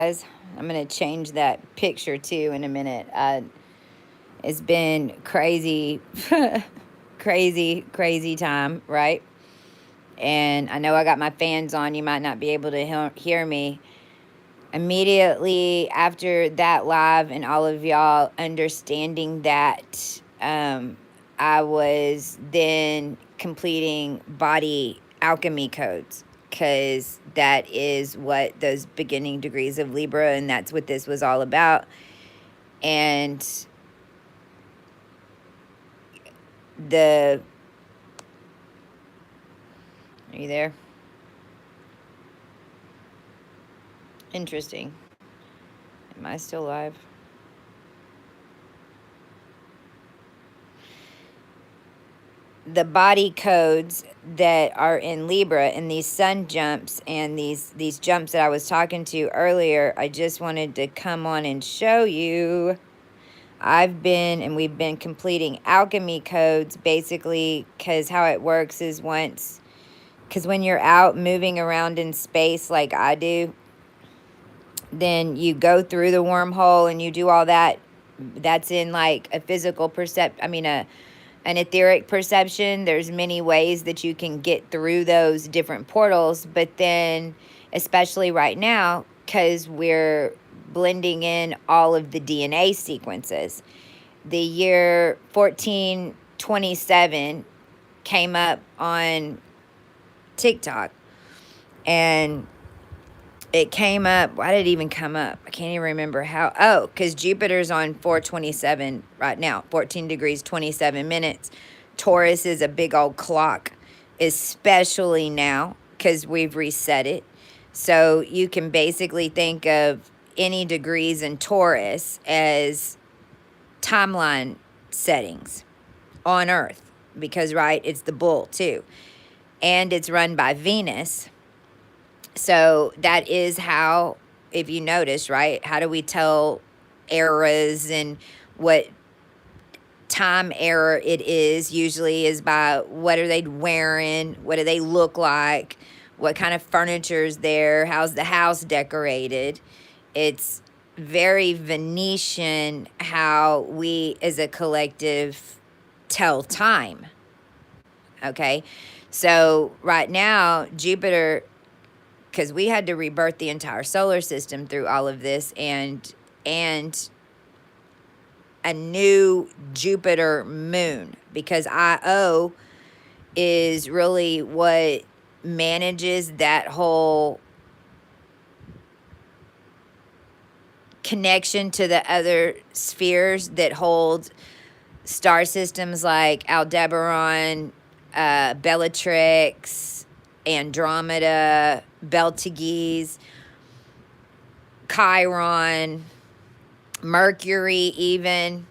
I'm going to change that picture too in a minute. It's been crazy, crazy time, right? And I know I got my fans on. You might not be able to hear me. Immediately after that live and all of y'all understanding that, I was then completing body alchemy codes, because that is what those beginning degrees of Libra, and that's what this was all about. And the are you there? Interesting. Am I still live? The body codes that are in Libra and these sun jumps and these jumps that I was talking to earlier, I just wanted to come on and show you. We've been completing alchemy codes, basically, because how it works is because when you're out moving around in space like I do, then you go through the wormhole and you do all that. That's in like a physical an etheric perception. There's many ways that you can get through those different portals, but then especially right now, because we're blending in all of the DNA sequences, the year 1427 came up on TikTok, and it came up. Why did it even come up? I can't even remember how. Oh, because Jupiter's on 427 right now, 14 degrees, 27 minutes. Taurus is a big old clock, especially now because we've reset it. So you can basically think of any degrees in Taurus as timeline settings on Earth, because, right, it's the bull too. And it's run by Venus. So that is how, if you notice, right, how do we tell eras and what time era it is? Usually is by what are they wearing, what do they look like, what kind of furniture is there, how's the house decorated. It's very Venetian how we as a collective tell time. Okay, so right now Jupiter, because we had to rebirth the entire solar system through all of this, and a new Jupiter moon, because Io is really what manages that whole connection to the other spheres that hold star systems like Aldebaran, Bellatrix, Andromeda, Betelgeuse, Chiron, Mercury, even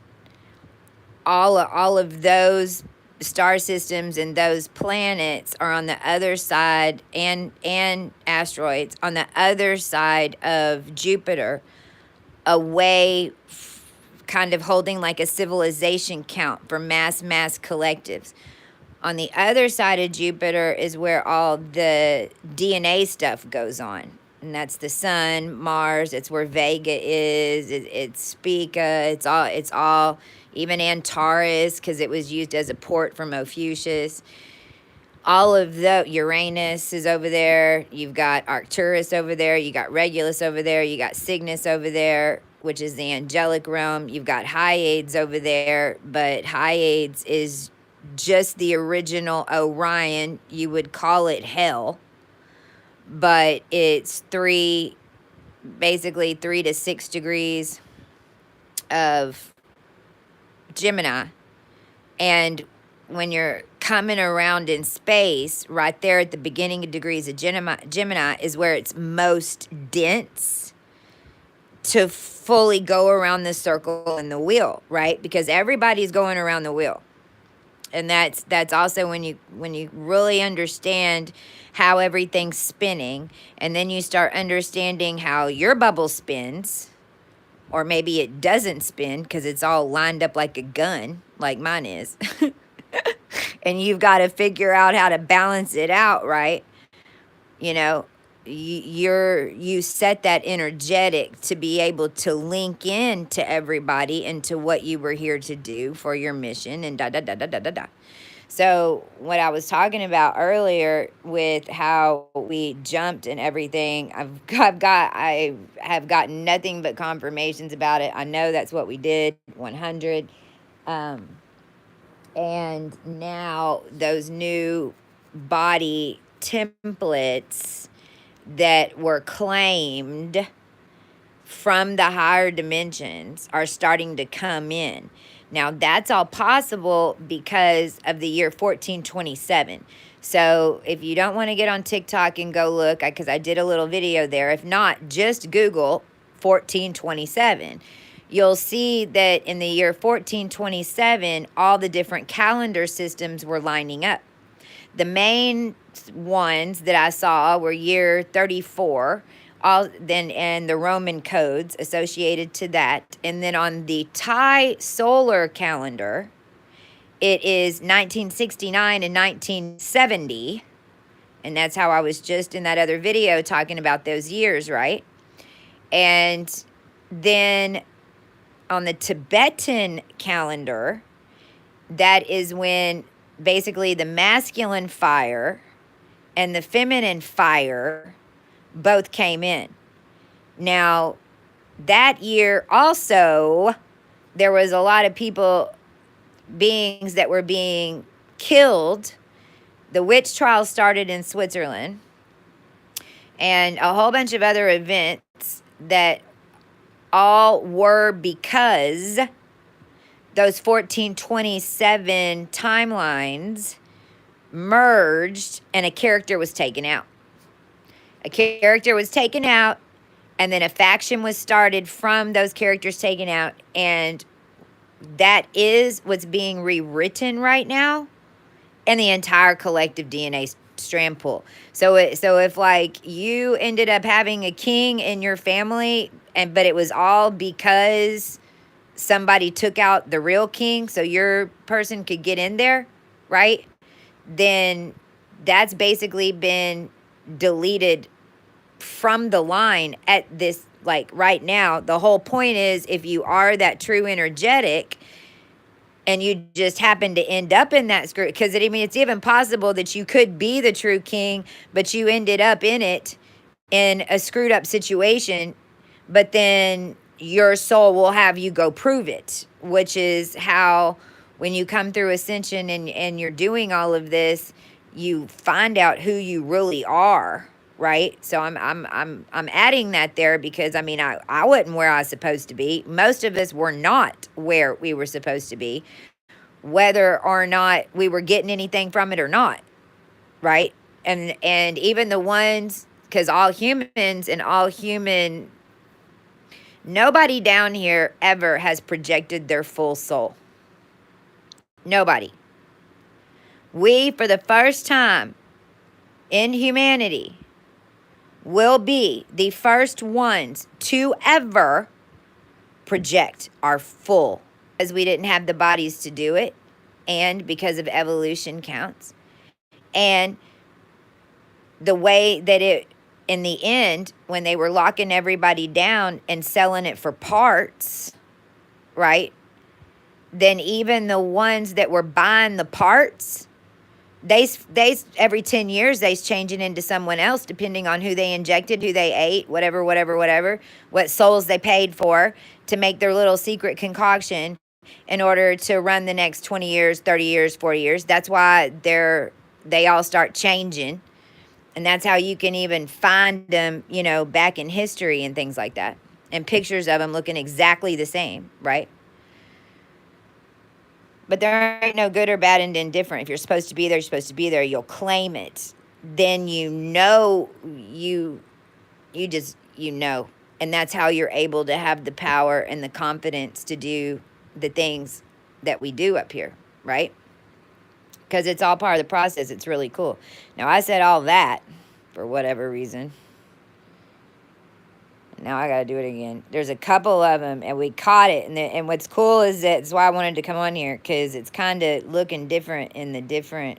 all of those star systems and those planets are on the other side, and asteroids on the other side of Jupiter, away, kind of holding like a civilization count for mass collectives. On the other side of Jupiter is where all the DNA stuff goes on. And that's the sun, Mars, it's where Vega is, it's Spica, it's all, even Antares, because it was used as a port from Ophiuchus. All of the, Uranus is over there, you've got Arcturus over there, you got Regulus over there, you got Cygnus over there, which is the angelic realm, you've got Hyades over there, but Hyades is just the original Orion. You would call it hell, but it's basically 3 to 6 degrees of Gemini. And when you're coming around in space, right there at the beginning of degrees of Gemini is where it's most dense to fully go around the circle and the wheel, right? Because everybody's going around the wheel. And that's also when you really understand how everything's spinning, and then you start understanding how your bubble spins, or maybe it doesn't spin because it's all lined up like a gun, like mine is. And you've got to figure out how to balance it out, right? You know, you set that energetic to be able to link in to everybody and to what you were here to do for your mission and da da da da da da da. So what I was talking about earlier with how we jumped and everything, I have gotten nothing but confirmations about it. I know that's what we did, 100. Um, and now those new body templates that were claimed from the higher dimensions are starting to come in. Now, that's all possible because of the year 1427. So, if you don't want to get on TikTok and go look, because I did a little video there, if not, just Google 1427. You'll see that in the year 1427, all the different calendar systems were lining up. The main ones that I saw were year 34, and the Roman codes associated to that. And then on the Thai solar calendar, it is 1969 and 1970. And that's how I was just in that other video talking about those years, right? And then on the Tibetan calendar, that is when basically the masculine fire and the feminine fire both came in. Now, that year also, there was a lot of beings that were being killed. The witch trial started in Switzerland, and a whole bunch of other events that all were because those 1427 timelines merged and a character was taken out. A character was taken out, and then a faction was started from those characters taken out, and that is what's being rewritten right now in the entire collective DNA strand pool. So if like you ended up having a king in your family, but it was all because somebody took out the real king so your person could get in there, right? Then that's basically been deleted from the line at this, like right now. The whole point is, if you are that true energetic and you just happen to end up in that screw, because it's even possible that you could be the true king, but you ended up in it in a screwed up situation, but then your soul will have you go prove it, which is how when you come through ascension and you're doing all of this, you find out who you really are, right? So I'm adding that there because I wasn't where I was supposed to be. Most of us were not where we were supposed to be, whether or not we were getting anything from it or not, right? And even the ones, because all humans and all human, nobody down here ever has projected their full soul. Nobody. We, for the first time in humanity, will be the first ones to ever project our full, because we didn't have the bodies to do it, and because of evolution counts, and the way that it, in the end, when they were locking everybody down and selling it for parts, right? Then even the ones that were buying the parts, they every 10 years, they's changing into someone else, depending on who they injected, who they ate, whatever, what souls they paid for to make their little secret concoction in order to run the next 20 years, 30 years, 40 years. That's why they all start changing. And that's how you can even find them, back in history and things like that. And pictures of them looking exactly the same, right? But there ain't no good or bad and indifferent. If you're supposed to be there, you're supposed to be there. You'll claim it. Then you just know. And that's how you're able to have the power and the confidence to do the things that we do up here, right? Because it's all part of the process. It's really cool. Now, I said all that for whatever reason. Now I got to do it again. There's a couple of them, and we caught it. And what's cool is that's why I wanted to come on here, because it's kind of looking different in the different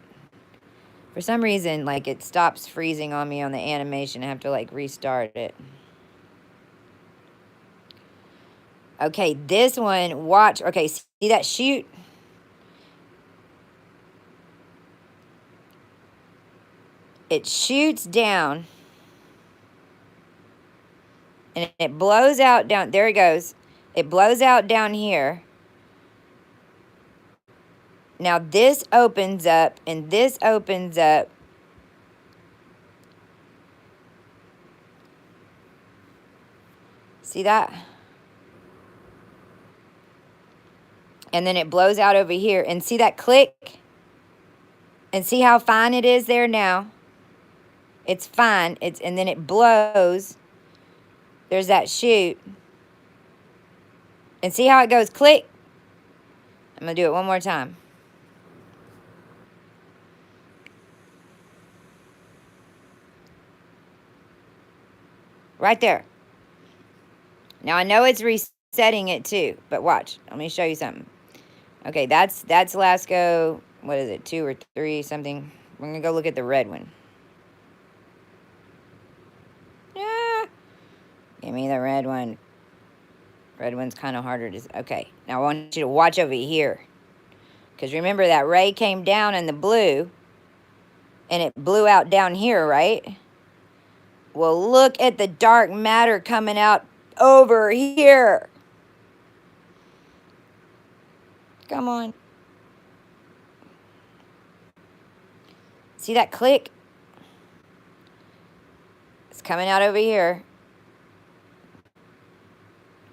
For some reason, like, it stops freezing on me on the animation. I have to, like, restart it. Okay, this one, watch. Okay, see that chute? It shoots down. And it blows out down. There it goes. It blows out down here. Now this opens up, and this opens up. See that? And then it blows out over here. And see that click? And see how fine it is there now? It's fine. And then it blows. There's that chute. And see how it goes click? I'm going to do it one more time. Right there. Now I know it's resetting it too, but watch. Let me show you something. Okay, that's LASCO. What is it? 2 or 3 something. We're gonna go look at the red one. Yeah. Give me the red one. Red one's kind of harder to. Okay. Now I want you to watch over here, because remember that ray came down in the blue, and it blew out down here, right? Well, look at the dark matter coming out over here. Come on. See that click? It's coming out over here.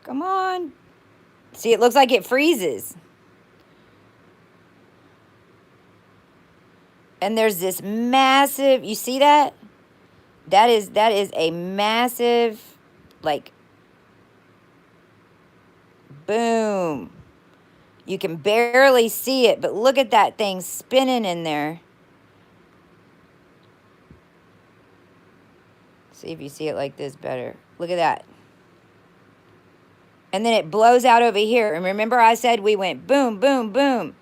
Come on. See, it looks like it freezes. And there's this massive, you see that? That is a massive, like, boom. You can barely see it, but look at that thing spinning in there. See if you see it like this better. Look at that. And then it blows out over here. And remember I said we went boom, boom, boom.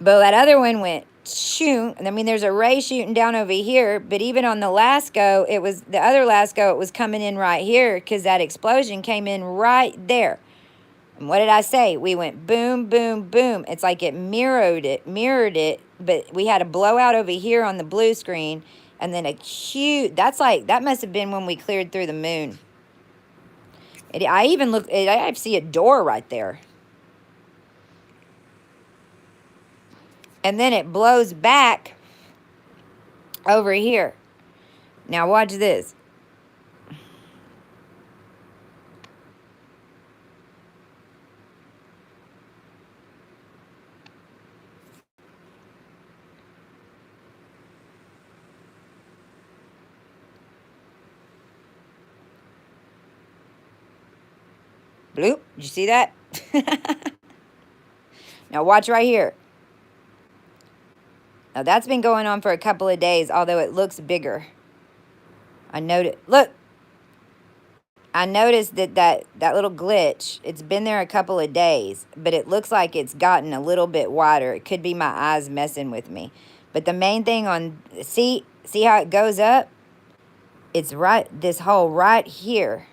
But that other one went shoot. I mean, there's a ray shooting down over here. But even on the LASCO, it was the other LASCO, it was coming in right here because that explosion came in right there. And what did I say? We went boom, boom, boom. It's like it mirrored it. But we had a blowout over here on the blue screen. And then a huge, that must have been when we cleared through the moon. I even look, I see a door right there. And then it blows back over here. Now watch this. Bloop. Did you see that? Now watch right here. Now that's been going on for a couple of days, although it looks bigger. I noticed. Look. I noticed that little glitch, it's been there a couple of days, but it looks like it's gotten a little bit wider. It could be my eyes messing with me. But the main thing on, see how it goes up? It's right, this hole right here.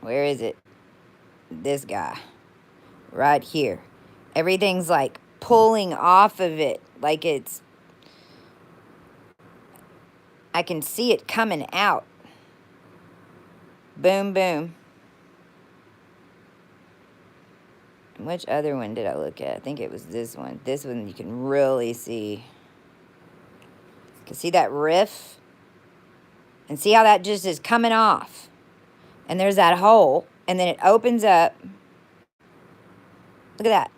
Where is it? This guy. Right here. Everything's like pulling off of it. Like it's, I can see it coming out. Boom, boom. Which other one did I look at? I think it was this one. This one you can really see. You can see that riff? And see how that just is coming off? And there's that hole. And then it opens up. Look at that.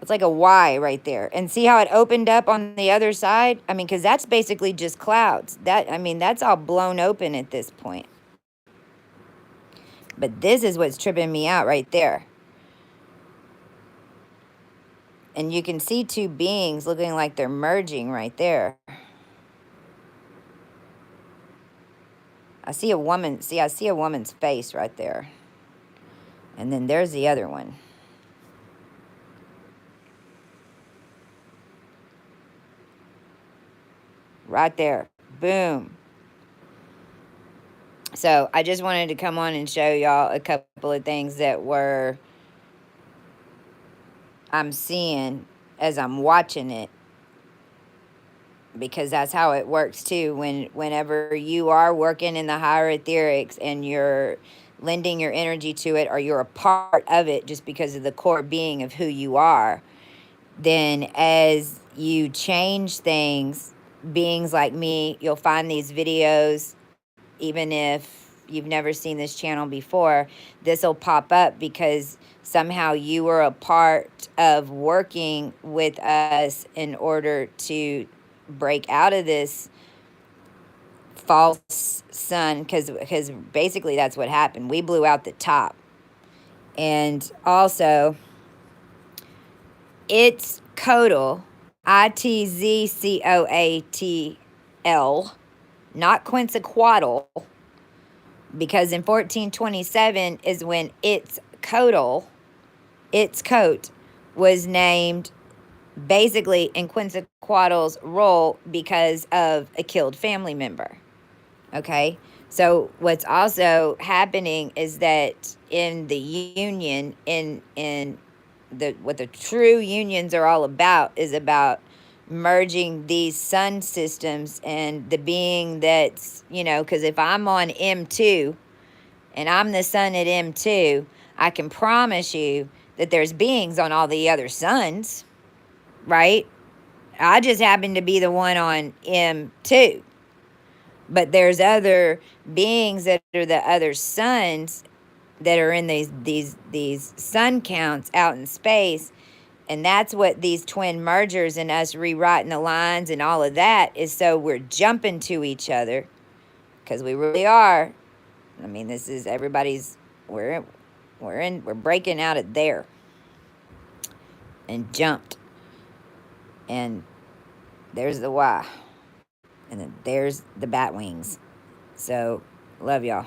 It's like a Y right there. And see how it opened up on the other side? I mean, because that's basically just clouds. I mean, that's all blown open at this point. But this is what's tripping me out right there. And you can see two beings looking like they're merging right there. I see a woman. See, I see a woman's face right there. And then there's the other one. Right there. Boom. So I just wanted to come on and show y'all a couple of things that I'm seeing as I'm watching it, because that's how it works too. Whenever you are working in the higher etherics and you're lending your energy to it, or you're a part of it just because of the core being of who you are, then as you change things, beings like me, you'll find these videos. Even if you've never seen this channel before, this will pop up because somehow you were a part of working with us in order to break out of this false sun, because basically that's what happened. We blew out the top. And also, it's Codal, Itzcoatl, not Quetzalcoatl, because in 1427 is when its coat was named, basically in Quetzalcoatl's role, because of a killed family member. Okay, so what's also happening is that in the union, in the what the true unions are all about, is about merging these sun systems, and the being that's, because if I'm on M2 and I'm the sun at M2, I can promise you that there's beings on all the other suns, right? I just happen to be the one on M2. But there's other beings that are the other suns that are in these sun counts out in space. And that's what these twin mergers and us rewriting the lines and all of that is, so we're jumping to each other, because we really are. I mean, this is everybody's, we're breaking out of there and jumped. And there's the Y. And then there's the bat wings. So, love y'all.